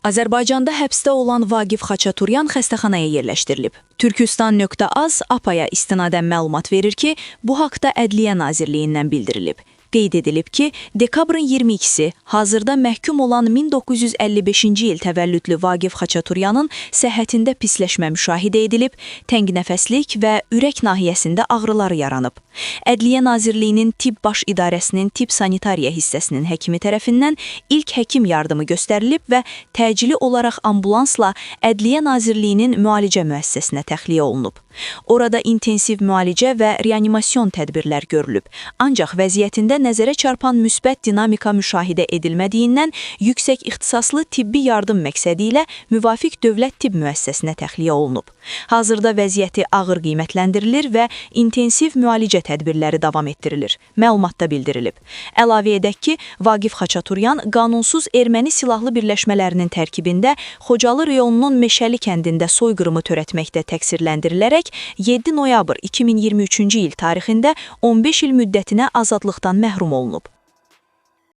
Azərbaycanda həbsdə olan Vaqif Xaçaturyan xəstəxanaya yerləşdirilib. Türkistan.az APA-ya istinadən məlumat verir ki, bu haqda Ədliyyə Nazirliyindən bildirilib. Qeyd edilib ki, dekabrın 22-si hazırda məhkum olan 1955-ci il təvəllüdlü Vaqif Xaçaturyanın səhhətində pisləşmə müşahidə edilib, təngnəfəslik və ürək nahiyəsində ağrıları yaranıb. Ədliyyə Nazirliyinin Tibb Baş İdarəsinin Tibb Sanitariya hissəsinin həkimi tərəfindən ilk həkim yardımı göstərilib və təcili olaraq ambulansla Ədliyyə Nazirliyinin müalicə müəssisəsinə təxliyə olunub. Orada intensiv müalicə və reanimasyon tədbirlər görülüb. Ancaq vəziyyətində nəzərə çarpan müsbət dinamika müşahidə edilmədiyindən yüksək ixtisaslı tibbi yardım məqsədi ilə müvafiq dövlət tibb müəssisəsinə təxliyə olunub. Hazırda vəziyyəti ağır qiymətləndirilir və intensiv müalicə tədbirləri davam etdirilir. Məlumatda bildirilib. Əlavə edək ki, Vaqif Xaçaturyan qanunsuz erməni silahlı birləşmələrinin tərkibində Xocalı reyonunun Meşəli kəndində soyqırımı törətməkdə təqsirləndirilərək 7 noyabr 2023-cü il tarixində 15 il müddətinə azadlıqdan məhrum olunub.